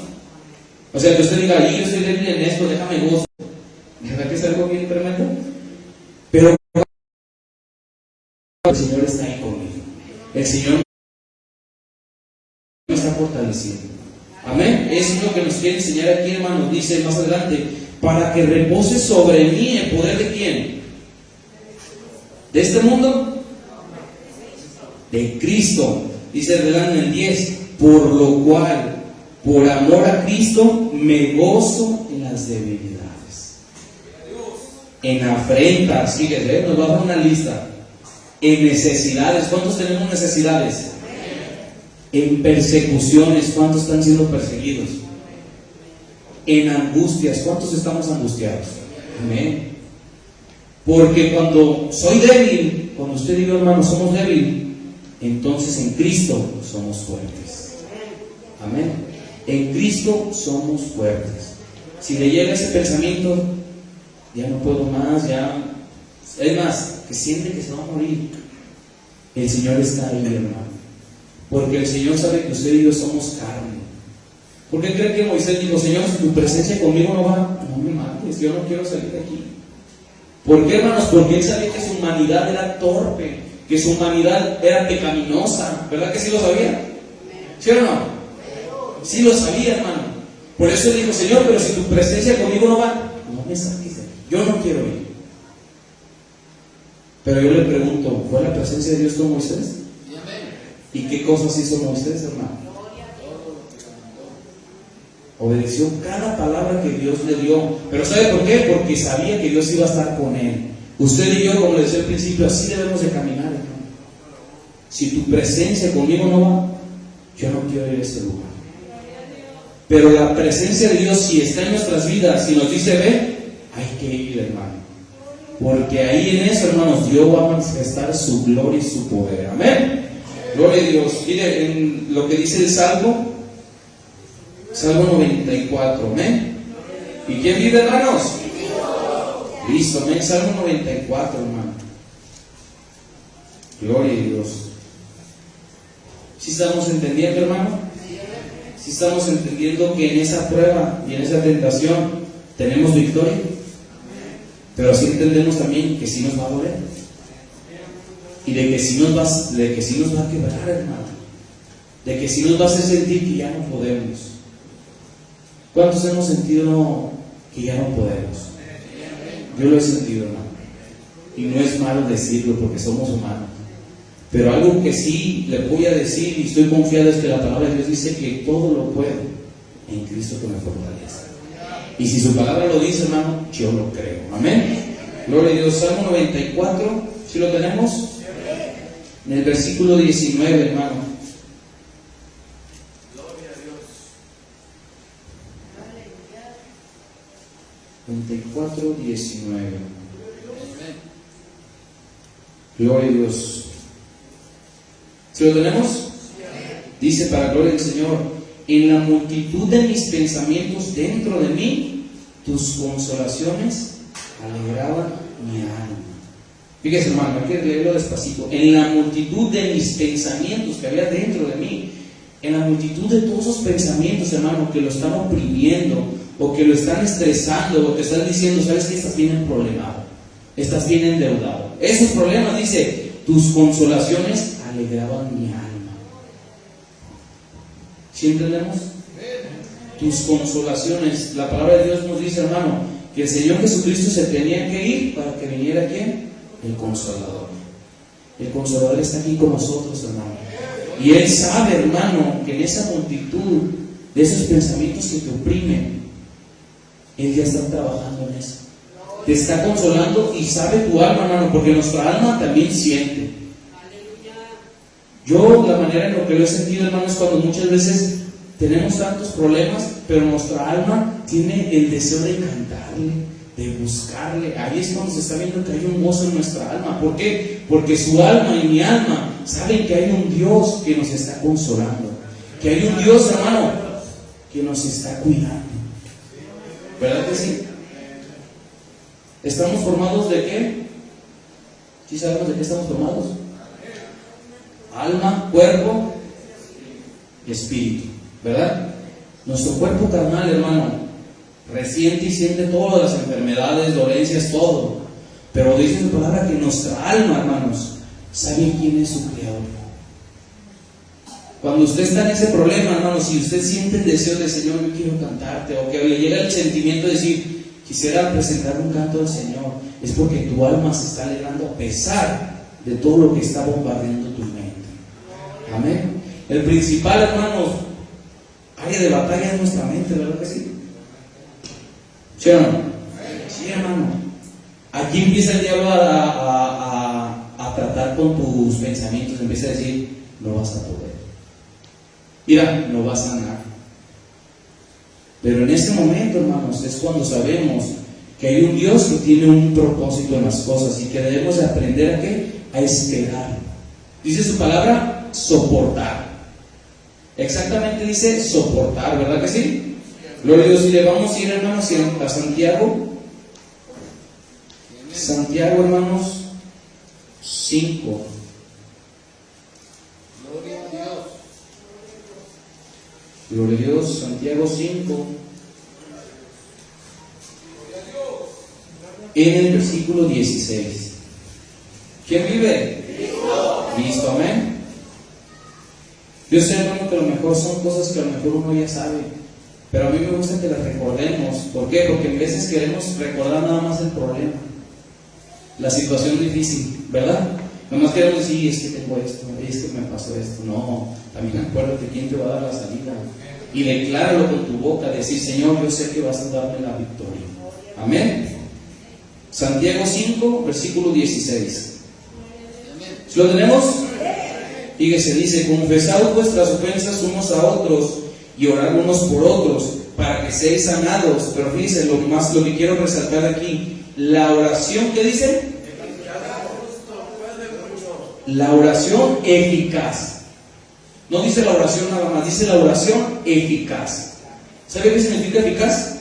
O sea, que usted diga, yo estoy débil en esto, déjame gozo. ¿Verdad que es algo bien tremendo? Pero el Señor está ahí conmigo. El Señor me está fortaleciendo. Amén. Eso es lo que nos quiere enseñar aquí, hermanos. Dice más adelante, para que repose sobre mí el poder de ¿quién? ¿De este mundo? De Cristo. Dice adelante en el 10, por lo cual, por amor a Cristo, me gozo en las debilidades, en afrentas. Fíjese, nos va a dar una lista. En necesidades. ¿Cuántos tenemos necesidades? En persecuciones. ¿Cuántos están siendo perseguidos? En angustias. ¿Cuántos estamos angustiados? Amén. Porque cuando soy débil, cuando usted y yo, hermano, somos débiles, entonces en Cristo somos fuertes. Amén. En Cristo somos fuertes. Si le llega ese pensamiento, ya no puedo más, ya. Es más, que siente que se va a morir. El Señor está ahí, hermano. Porque el Señor sabe que usted y yo somos carne. ¿Por qué cree que Moisés dijo, Señor, si tu presencia conmigo no va, no me mates, yo no quiero salir de aquí? ¿Por qué, hermanos? Porque Él sabía que su humanidad era torpe, que su humanidad era pecaminosa. ¿Verdad que sí lo sabía? ¿Sí o no? Sí lo sabía, hermano. Por eso Él dijo, Señor, pero si tu presencia conmigo no va, no me saques de aquí, yo no quiero ir. Pero yo le pregunto, ¿fue la presencia de Dios con Moisés? ¿Y qué cosas hizo Moisés, hermano? Obedeció cada palabra que Dios le dio. ¿Pero sabe por qué? Porque sabía que Dios iba a estar con él. Usted y yo, como le decía al principio, así debemos de caminar, hermano. si tu presencia conmigo no va, yo no quiero ir a ese lugar. Pero la presencia de Dios, si está en nuestras vidas, si nos dice ve, hay que ir, hermano. Porque ahí en eso, hermanos, Dios va a manifestar su gloria y su poder. Amén. Gloria a Dios. Mire en lo que dice el Salmo 94. Amén. ¿Y quién vive, hermanos? Listo, amén. Salmo 94, hermano. Gloria a Dios. ¿Sí estamos entendiendo, hermano? ¿Sí estamos entendiendo que en esa prueba y en esa tentación tenemos victoria? Pero sí entendemos también que sí nos va a doler. Y de que sí nos va a quebrar, hermano. De que sí nos va a hacer sentir que ya no podemos. ¿Cuántos hemos sentido que ya no podemos? Yo lo he sentido, hermano. Y no es malo decirlo porque somos humanos. Pero algo que sí le voy a decir y estoy confiado es que la palabra de Dios dice que todo lo puedo en Cristo que me fortalece. Y si su palabra lo dice, hermano, yo lo creo. Amén. Gloria a Dios. Salmo 94, ¿sí lo tenemos? En el versículo 19, hermano. Gloria a Dios. 24, 19. Gloria a Dios. ¿Sí lo tenemos? Dice, para gloria del Señor: en la multitud de mis pensamientos dentro de mí, tus consolaciones alegraban mi alma. Fíjese, hermano, hay que leerlo despacito. En la multitud de mis pensamientos que había dentro de mí, en la multitud de todos esos pensamientos, hermano, que lo están oprimiendo, o que lo están estresando, o que están diciendo, ¿sabes qué? Estás bien problemado, estás bien endeudado. Esos problemas, dice, tus consolaciones alegraban mi alma. ¿Sí entendemos? Tus consolaciones. La palabra de Dios nos dice, hermano, que el Señor Jesucristo se tenía que ir para que viniera ¿quién? El Consolador. El Consolador está aquí con nosotros, hermano. Y Él sabe, hermano, que en esa multitud de esos pensamientos que te oprimen, Él ya está trabajando en eso. Te está consolando y sabe tu alma, hermano, porque nuestra alma también siente. Yo, la manera en lo que lo he sentido, hermano, es cuando muchas veces tenemos tantos problemas, pero nuestra alma tiene el deseo de cantarle, de buscarle. Ahí es cuando se está viendo que hay un gozo en nuestra alma. ¿Por qué? Porque su alma y mi alma saben que hay un Dios que nos está consolando, que hay un Dios, hermano, que nos está cuidando. ¿Verdad que sí? ¿Estamos formados de qué? ¿Sí sabemos de qué estamos formados? Alma, cuerpo y espíritu, ¿verdad? Nuestro cuerpo carnal, hermano, resiente y siente todas las enfermedades, dolencias, todo. Pero dice su palabra que nuestra alma, hermanos, sabe quién es su creador. Cuando usted está en ese problema, hermanos, si usted siente el deseo de Señor, yo quiero cantarte, o que le llega el sentimiento de decir, quisiera presentar un canto al Señor, es porque tu alma se está alegrando a pesar de todo lo que está bombardeando tu mente. Amén. El principal, hermanos, área de batalla es nuestra mente, ¿verdad que sí? ¿Sí o no? Sí, hermano. Aquí empieza el diablo a tratar con tus pensamientos. Empieza a decir, no vas a poder. Mira, no vas a ganar. Pero en ese momento, hermanos, es cuando sabemos que hay un Dios que tiene un propósito en las cosas y que debemos de aprender a ¿qué? A esperar. Dice su palabra, soportar. Exactamente dice soportar, ¿verdad que sí? Gloria a Dios. Y le vamos a ir, hermanos, a Santiago. Santiago, hermanos, 5. Gloria a Dios. Gloria a Dios, Santiago 5. En el versículo 16. ¿Quién vive? Listo, amén. Yo sé, hermano, que a lo mejor son cosas que a lo mejor uno ya sabe, pero a mí me gusta que las recordemos. ¿Por qué? Porque en veces queremos recordar nada más el problema, la situación difícil, ¿verdad? Nomás queremos decir, es que tengo esto, es que me pasó esto. No, también acuérdate quién te va a dar la salida. Y decláralo con tu boca, decir, Señor, yo sé que vas a darme la victoria. Amén. Santiago 5, versículo 16. ¿Lo tenemos? Fíjese, dice, confesad vuestras ofensas unos a otros y orad unos por otros para que seáis sanados. Pero fíjense, lo que quiero resaltar aquí, la oración, ¿qué dice? La oración eficaz. No dice la oración nada más, dice la oración eficaz. ¿Sabe qué significa eficaz?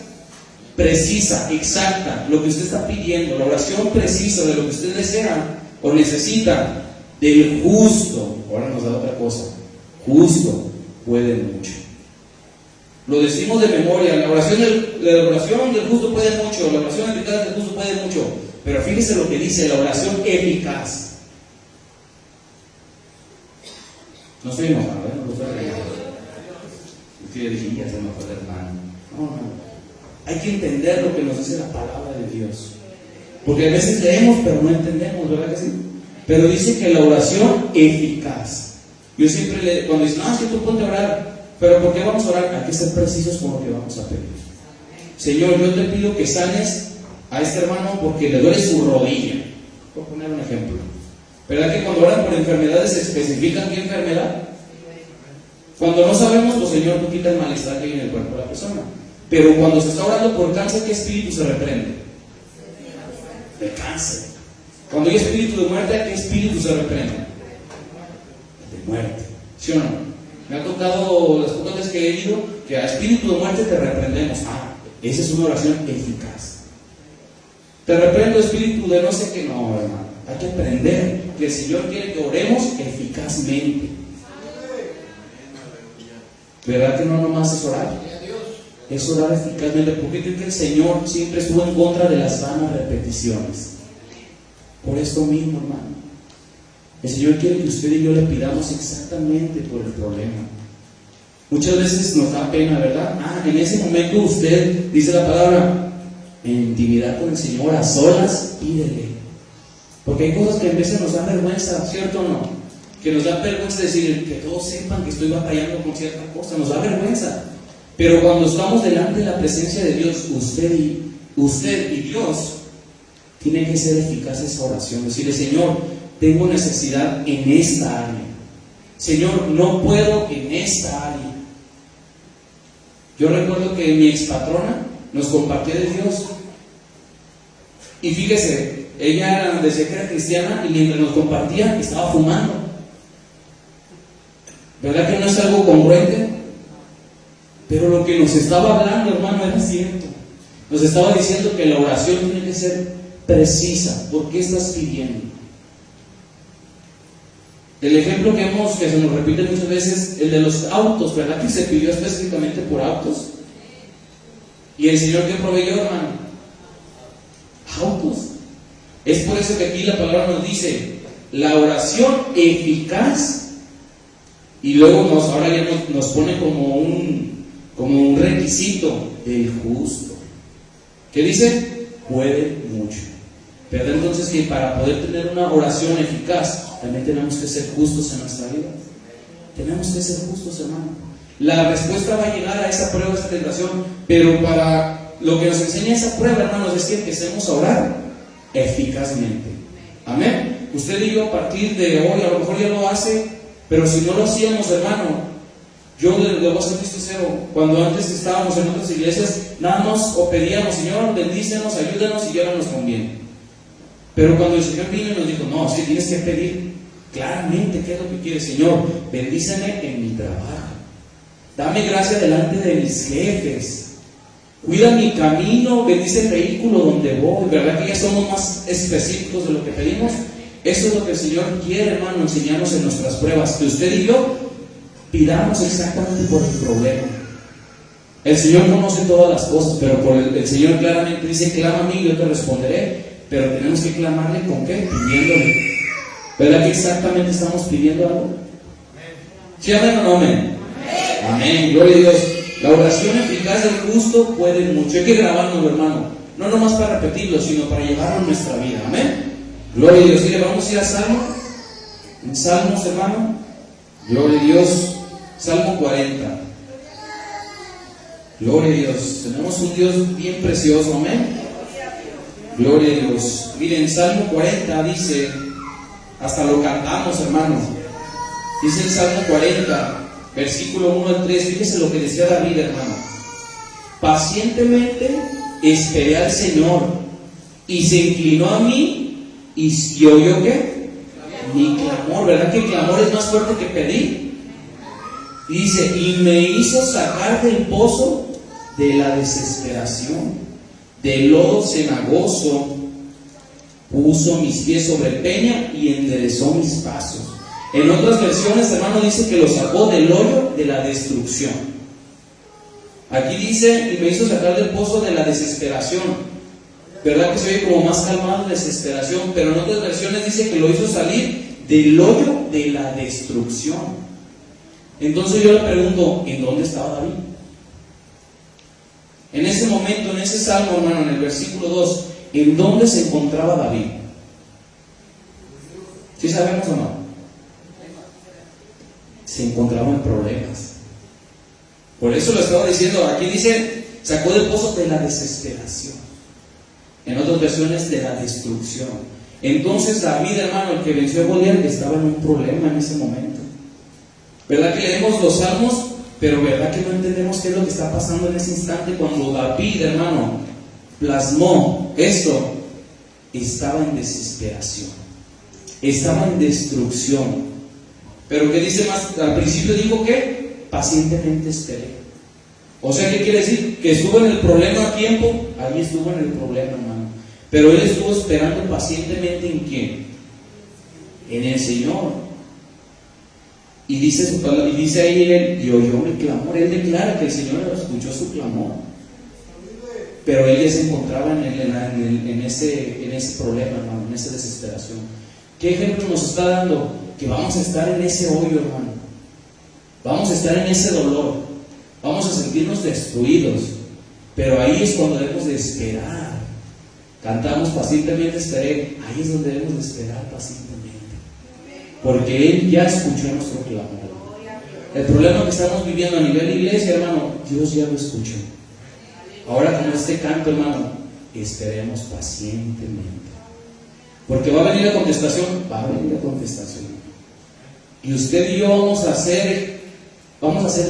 Precisa, exacta, lo que usted está pidiendo, la oración precisa de lo que usted desea o necesita. Del justo, ahora nos da otra cosa, justo puede mucho. Lo decimos de memoria, la oración del justo puede mucho, la oración eficaz del justo puede mucho. Pero fíjese lo que dice la oración eficaz. No estoy enojado, no lo estoy regañando. Es que yo dije, ya se me fue el hermano. No. Hay que entender lo que nos dice la palabra de Dios. Porque a veces leemos, pero no entendemos, ¿verdad que sí? Pero dice que la oración eficaz. Yo siempre cuando dicen, es que tú ponte a orar, pero ¿por qué vamos a orar? Hay que ser precisos con lo que vamos a pedir. Señor, yo te pido que sanes a este hermano porque le duele su rodilla. Voy a poner un ejemplo. ¿Verdad que cuando oran por enfermedades se especifican qué enfermedad? Cuando no sabemos, pues Señor, tú quita el malestar que hay en el cuerpo de la persona. Pero cuando se está orando por cáncer, ¿qué espíritu se reprende? El cáncer. Cuando hay espíritu de muerte, ¿qué espíritu se reprende? De muerte. ¿Sí o no? Me ha tocado las pocas veces que he ido que a espíritu de muerte te reprendemos. Esa es una oración eficaz. Te reprendo espíritu de no sé qué. No, hermano. Hay que aprender que el Señor quiere que oremos eficazmente. ¿Verdad que no nomás es orar? Es orar eficazmente. ¿Por qué creo que el Señor siempre estuvo en contra de las vanas repeticiones? Por esto mismo, hermano. El Señor quiere que usted y yo le pidamos exactamente por el problema. Muchas veces nos da pena, ¿verdad? En ese momento usted, dice la palabra, en intimidad con el Señor, a solas, pídele. Porque hay cosas que a veces nos da vergüenza, ¿cierto o no? Que nos da vergüenza decir, que todos sepan que estoy batallando con cierta cosa, nos da vergüenza. Pero cuando estamos delante de la presencia de Dios, usted y Dios, tiene que ser eficaz esa oración. Decirle, Señor, tengo necesidad en esta área. Señor, no puedo en esta área. Yo recuerdo que mi expatrona nos compartía de Dios. Y fíjese, ella decía que era cristiana y mientras nos compartía estaba fumando. ¿Verdad que no es algo congruente? Pero lo que nos estaba hablando, hermano, era cierto. Nos estaba diciendo que la oración tiene que ser precisa. ¿Por qué estás pidiendo? El ejemplo que se nos repite muchas veces, el de los autos, ¿verdad que se pidió específicamente por autos? ¿Y el Señor qué proveyó, hermano? Autos. Es por eso que aquí la palabra nos dice la oración eficaz, y luego ahora ya nos pone como un requisito del justo. ¿Qué dice? Puede mucho. Pero entonces que para poder tener una oración eficaz, también tenemos que ser justos en nuestra vida. Tenemos que ser justos, hermano. La respuesta va a llegar a esa prueba, a esa tentación, pero para lo que nos enseña esa prueba, hermanos, es que empecemos a orar eficazmente. Amén. Usted y yo a partir de hoy, a lo mejor ya lo hace, pero si no lo hacíamos, hermano, yo le voy a ser muy sincero, cuando antes estábamos en otras iglesias, nada más o pedíamos, Señor, bendícenos, ayúdanos y ya no nos conviene. Pero cuando el Señor vino y nos dijo, no, es que tienes que pedir claramente qué es lo que quieres. Señor, bendíceme en mi trabajo, dame gracia delante de mis jefes, cuida mi camino, bendice el vehículo donde voy. ¿Verdad que ya somos más específicos de lo que pedimos? Eso es lo que el Señor quiere, hermano, enseñarnos en nuestras pruebas, que usted y yo pidamos exactamente por el problema. El Señor conoce todas las cosas, pero el Señor claramente dice, clama a mí y yo te responderé. Pero tenemos que clamarle ¿con qué? Pidiéndole. ¿Verdad que exactamente estamos pidiendo algo? ¿Sí, amén o no amén? Amén, gloria a Dios. La oración eficaz del justo puede mucho. Hay que grabarnos, hermano. No nomás para repetirlo, sino para llevarlo en nuestra vida. Amén. Gloria a Dios. Mire, vamos a ir a Salmo. En Salmos, hermano. Gloria a Dios. Salmo 40. Gloria a Dios. Tenemos un Dios bien precioso. Amén. Gloria a Dios. Miren, Salmo 40 dice, hasta lo cantamos, hermano. Dice el Salmo 40, versículo 1 al 3. Fíjese lo que decía David, hermano. Pacientemente esperé al Señor y se inclinó a mí y oyó ¿qué? Mi clamor. ¿Verdad que el clamor es más fuerte que pedir? Y dice, y me hizo sacar del pozo de la desesperación, del lodo cenagoso, puso mis pies sobre peña y enderezó mis pasos. En otras versiones, hermano, dice que lo sacó del hoyo de la destrucción. Aquí dice, y me hizo sacar del pozo de la desesperación. ¿Verdad que se oye como más calmado, desesperación? Pero en otras versiones dice que lo hizo salir del hoyo de la destrucción. Entonces yo le pregunto, ¿en dónde estaba David? En ese momento, en ese salmo, hermano, en el versículo 2, ¿en dónde se encontraba David? ¿Sí sabemos o no? Se encontraba en problemas. Por eso lo estaba diciendo, aquí dice, sacó del pozo de la desesperación. En otras versiones, de la destrucción. Entonces David, hermano, el que venció a Goliat, estaba en un problema en ese momento. ¿Verdad que leemos los salmos? Pero ¿verdad que no entendemos qué es lo que está pasando en ese instante? Cuando David, hermano, plasmó esto, estaba en desesperación, estaba en destrucción. Pero ¿qué dice más? Al principio dijo que pacientemente esperé. O sea, ¿qué quiere decir? Que estuvo en el problema a tiempo. Ahí estuvo en el problema, hermano. Pero él estuvo esperando pacientemente ¿en quién? En el Señor. Y dice su palabra, y dice ahí él, y oyó mi clamor. Él declara que el Señor escuchó su clamor. Pero él ya se encontraba en ese problema, hermano, en esa desesperación. ¿Qué ejemplo nos está dando? Que vamos a estar en ese hoyo, hermano. Vamos a estar en ese dolor. Vamos a sentirnos destruidos. Pero ahí es cuando debemos de esperar. Cantamos pacientemente esperé. Ahí es donde debemos de esperar pacientemente. Porque Él ya escuchó nuestro clamor. El problema que estamos viviendo a nivel de iglesia, hermano, Dios ya lo escuchó. Ahora con este canto, hermano, esperemos pacientemente. Porque va a venir la contestación, va a venir la contestación. Y usted y yo vamos a ser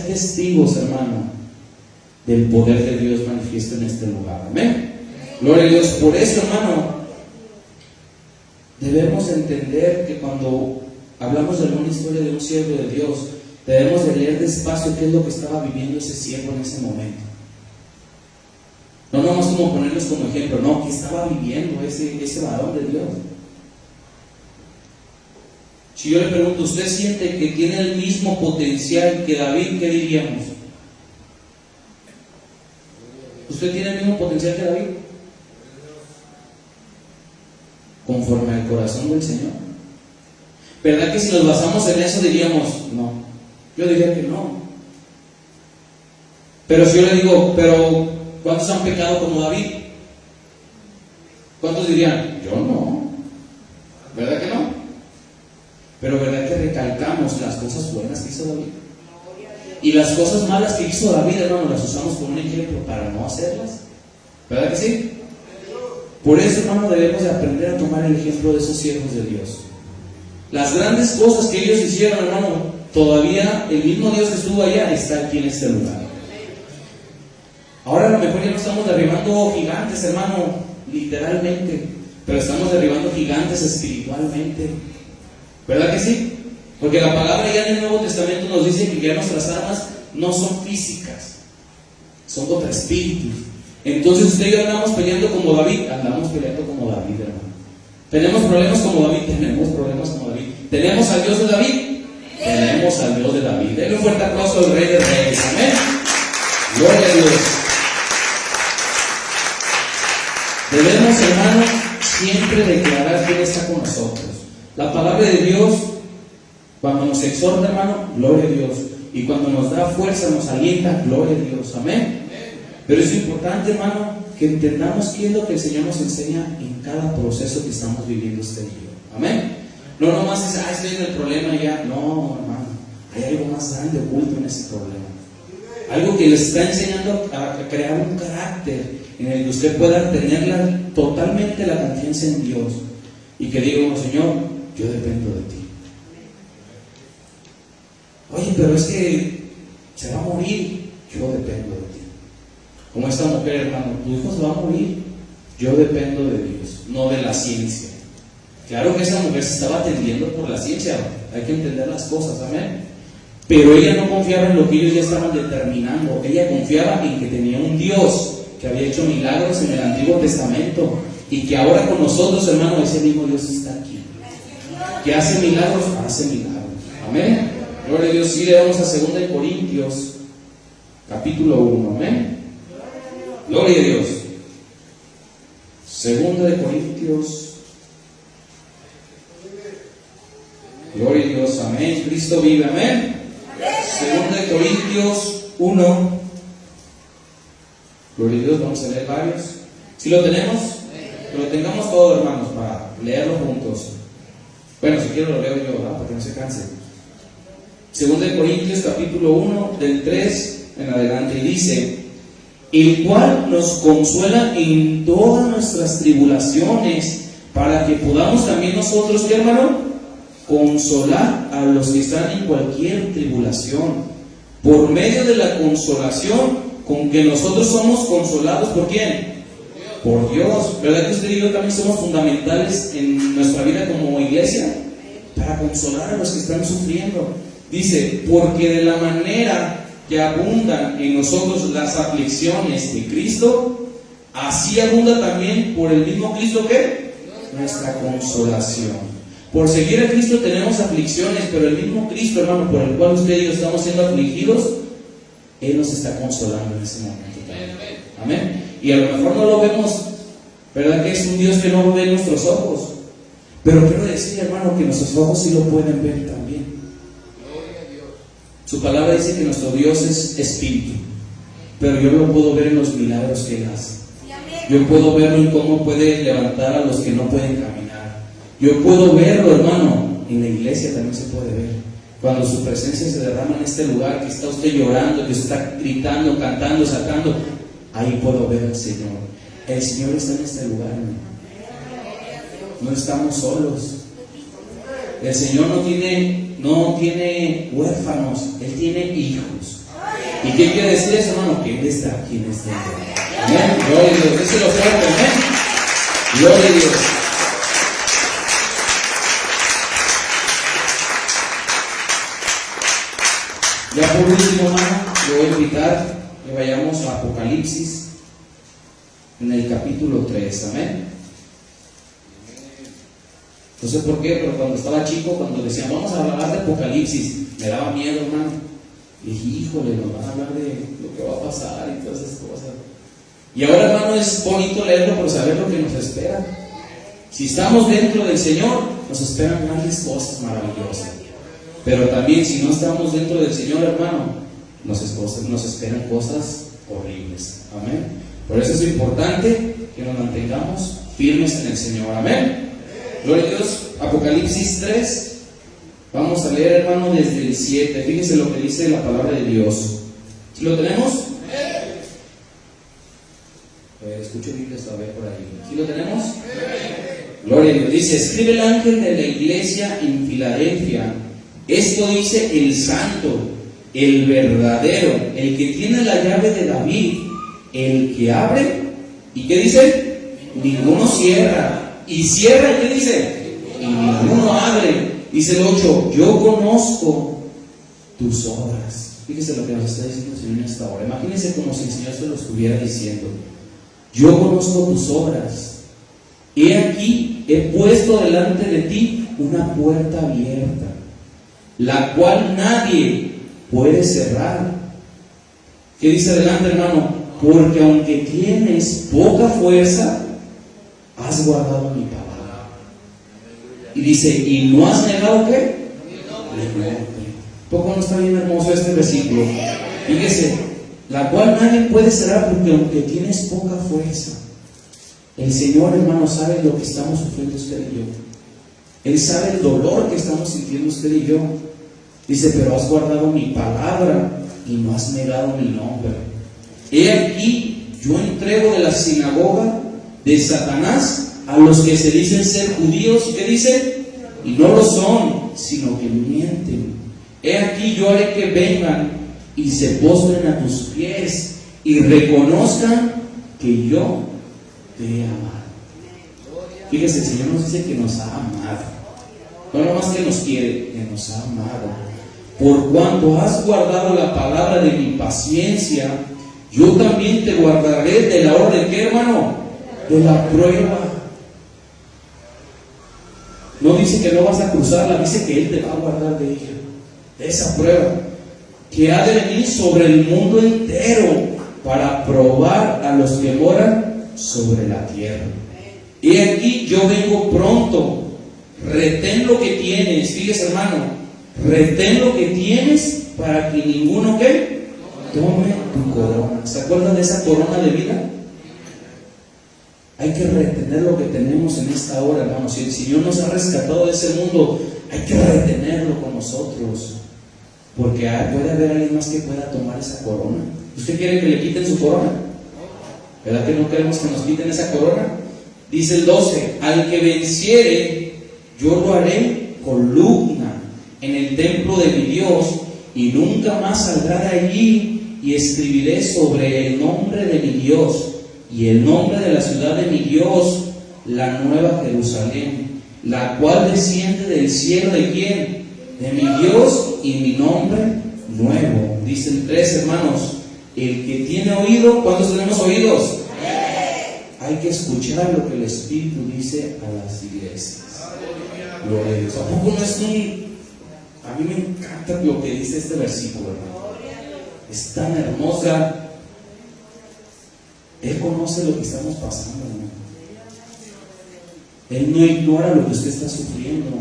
testigos, hermano, del poder de Dios manifiesto en este lugar. Amén. Gloria a Dios. Por eso, hermano, debemos entender que cuando hablamos de alguna historia de un siervo de Dios, debemos de leer despacio qué es lo que estaba viviendo ese siervo en ese momento. No nomás como ponerles como ejemplo, no, ¿qué estaba viviendo ese varón de Dios? Si yo le pregunto, ¿usted siente que tiene el mismo potencial que David? ¿Qué diríamos? ¿Usted tiene el mismo potencial que David? Conforme al corazón del Señor. ¿Verdad que si nos basamos en eso diríamos, no? Yo diría que no. Pero si yo le digo, pero ¿cuántos han pecado como David? ¿Cuántos dirían? Yo no. ¿Verdad que no? Pero ¿verdad que recalcamos las cosas buenas que hizo David? Y las cosas malas que hizo David, hermano, las usamos como un ejemplo para no hacerlas. ¿Verdad que sí? Por eso, hermano, debemos de aprender a tomar el ejemplo de esos siervos de Dios. Las grandes cosas que ellos hicieron, hermano, todavía el mismo Dios que estuvo allá está aquí en este lugar. Ahora a lo mejor ya no estamos derribando gigantes, hermano, literalmente, pero estamos derribando gigantes espiritualmente. ¿Verdad que sí? Porque la palabra ya en el Nuevo Testamento nos dice que ya nuestras armas no son físicas, son contra espíritus. Entonces usted y yo andamos peleando como David, andamos peleando como David, hermano. ¿Tenemos problemas como David? Tenemos problemas como David. ¿Tenemos al Dios de David? Tenemos al Dios de David. Denle un fuerte aplauso al Rey de Reyes. Amén. Gloria a Dios. Debemos, hermano, siempre declarar que Él está con nosotros. La palabra de Dios, cuando nos exhorta, hermano, gloria a Dios. Y cuando nos da fuerza, nos alienta, gloria a Dios. Amén. Pero es importante, hermano, que entendamos qué es lo que el Señor nos enseña en cada proceso que estamos viviendo este día. Amén. No nomás es, estoy en el problema ya. No, hermano. Hay algo más grande oculto en ese problema. Algo que les está enseñando a crear un carácter en el que usted pueda tener totalmente la confianza en Dios. Y que diga, Señor, yo dependo de ti. Oye, pero es que se va a morir. Yo dependo de ti. Como esta mujer, hermano, tu hijo se va a morir. Yo dependo de Dios, no de la ciencia. Claro que esa mujer se estaba atendiendo por la ciencia. Hay que entender las cosas, amén. Pero ella no confiaba en lo que ellos ya estaban determinando. Ella confiaba en que tenía un Dios que había hecho milagros en el Antiguo Testamento y que ahora con nosotros, hermano, ese mismo Dios está aquí. Que hace milagros, amén. Gloria a Dios. Sí, le vamos a 2 Corintios capítulo 1, amén. Gloria a Dios. 2 Corintios. Gloria a Dios, amén. Cristo vive, amén. 2 Corintios 1. Gloria a Dios, vamos a leer varios. Si lo tenemos, que lo tengamos todo, hermanos, para leerlo juntos. Bueno, si quiero lo leo yo, ¿verdad? Para que no se canse. 2 Corintios capítulo 1, del 3 en adelante, y dice: el cual nos consuela en todas nuestras tribulaciones, para que podamos también nosotros, ¿qué, hermano? Consolar a los que están en cualquier tribulación, por medio de la consolación con que nosotros somos consolados. ¿Por quién? Por Dios. ¿Verdad que usted y yo también somos fundamentales en nuestra vida como iglesia? Para consolar a los que están sufriendo. Dice: porque de la manera que abundan en nosotros las aflicciones de Cristo, así abunda también por el mismo Cristo que nuestra consolación. Por seguir a Cristo tenemos aflicciones, pero el mismo Cristo, hermano, por el cual usted y yo estamos siendo afligidos, Él nos está consolando en ese momento también. Amén. Y a lo mejor no lo vemos, ¿verdad? Que es un Dios que no ve nuestros ojos. Pero quiero decir, hermano, que nuestros ojos sí lo pueden ver también. Su palabra dice que nuestro Dios es espíritu, pero yo lo puedo ver en los milagros que Él hace. Yo puedo verlo en cómo puede levantar a los que no pueden caminar. Yo puedo verlo, hermano, en la iglesia también se puede ver. Cuando su presencia se derrama en este lugar, que está usted llorando, que está gritando, cantando, saltando, ahí puedo ver al Señor. El Señor está en este lugar, hermano. No estamos solos. El Señor no tiene huérfanos, Él tiene hijos. ¿Y qué quiere decir eso, hermano? Que Él está aquí en este lugar. Amén. Gloria a Dios. Déselo fuerte, amén. Gloria a Dios. Ya por último, hermano, le voy a invitar que vayamos a Apocalipsis en el capítulo 3, amén. No sé por qué, pero cuando estaba chico, cuando decían vamos a hablar de Apocalipsis, me daba miedo, hermano. Y dije, híjole, nos van a hablar de lo que va a pasar y todas esas cosas. Y ahora, hermano, es bonito leerlo por saber lo que nos espera. Si estamos dentro del Señor, nos esperan grandes cosas maravillosas. Pero también si no estamos dentro del Señor, hermano, nos esperan cosas horribles. Amén. Por eso es importante que nos mantengamos firmes en el Señor. Amén. Gloria a Dios. Apocalipsis 3. Vamos a leer, hermano, desde el 7. Fíjense lo que dice la palabra de Dios. ¿Sí lo tenemos? Escucho Biblia todavía por ahí. ¿Sí lo tenemos? Gloria a Dios. Dice: escribe el ángel de la iglesia en Filadelfia. Esto dice el santo, el verdadero, el que tiene la llave de David, el que abre, ¿y qué dice? Ninguno cierra. Y cierra, ¿qué dice? Y ninguno abre. Dice el 8: yo conozco tus obras. Fíjese lo que nos está diciendo el Señor en esta hora. Imagínense como si el Señor se lo estuviera diciendo. Yo conozco tus obras. He aquí, he puesto delante de ti una puerta abierta, la cual nadie puede cerrar. ¿Qué dice adelante, hermano? Porque aunque tienes poca fuerza, has guardado mi palabra. Y dice, ¿y no has negado qué? ¿Poco no está bien hermoso este versículo? Fíjese, la cual nadie puede cerrar, porque aunque tienes poca fuerza. El Señor, hermano, sabe lo que estamos sufriendo usted y yo. Él sabe el dolor que estamos sintiendo usted y yo. Dice, pero has guardado mi palabra y no has negado mi nombre. He aquí, yo entrego de la sinagoga de Satanás a los que se dicen ser judíos. ¿Qué dice? Y no lo son, sino que mienten. He aquí yo haré que vengan y se postren a tus pies y reconozcan que yo te he amado. Fíjese, el Señor nos dice que nos ha amado. No nomás que nos quiere, que nos ha amado. Por cuanto has guardado la palabra de mi paciencia, yo también te guardaré de la hora de ¿qué, hermano? De la prueba. No dice que no vas a cruzarla, dice que Él te va a guardar de ella, de esa prueba que ha de venir sobre el mundo entero para probar a los que moran sobre la tierra. Y aquí yo vengo pronto. Retén lo que tienes, fíjese, hermano, retén lo que tienes para que ninguno ¿qué? Tome tu corona. ¿Se acuerdan de esa corona de vida? Hay que retener lo que tenemos en esta hora, hermanos. Si el Señor nos ha rescatado de ese mundo, hay que retenerlo con nosotros, porque puede haber alguien más que pueda tomar esa corona. ¿Usted quiere que le quiten su corona? ¿Verdad que no queremos que nos quiten esa corona? Dice el 12: al que venciere, yo lo haré columna en el templo de mi Dios, y nunca más saldrá de allí, y escribiré sobre el nombre de mi Dios y el nombre de la ciudad de mi Dios, la nueva Jerusalén, la cual desciende del cielo ¿de quién? De mi Dios, y mi nombre nuevo. Dicen 3, hermanos: el que tiene oído, ¿cuántos tenemos oídos? Hay que escuchar lo que el Espíritu dice a las iglesias. Gloria a Dios. ¿A poco no es a mí me encanta lo que dice este versículo, hermano? Es tan hermosa. Él conoce lo que estamos pasando, hermano. Él no ignora lo que usted está sufriendo.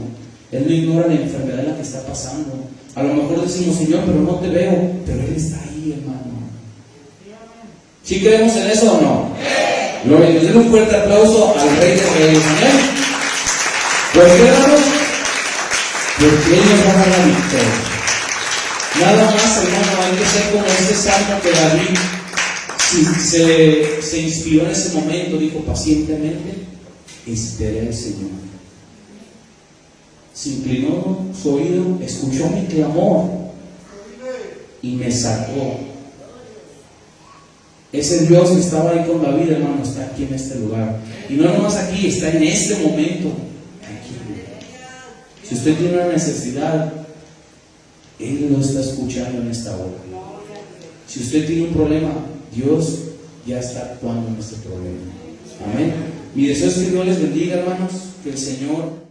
Él no ignora la enfermedad en la que está pasando. A lo mejor decimos: Señor, pero no te veo. Pero Él está ahí, hermano. ¿Sí creemos en eso o no? Gloria a Dios. Den un fuerte aplauso al Rey de Reyes. ¿Amén? ¿Por qué, hermanos? Porque Él nos va a dar la victoria. Nada más, hermano, hay que ser como este salmo que David se inspiró en ese momento. Dijo: pacientemente esperé al Señor. Se inclinó su oído, escuchó mi clamor y me sacó. Ese Dios que estaba ahí con David, hermano, está aquí en este lugar. Y no nomás aquí, está en este momento aquí. Si usted tiene una necesidad, Él lo está escuchando en esta hora. Si usted tiene un problema, Dios ya está actuando en este problema. Amén. Mi deseo es que Dios les bendiga, hermanos, que el Señor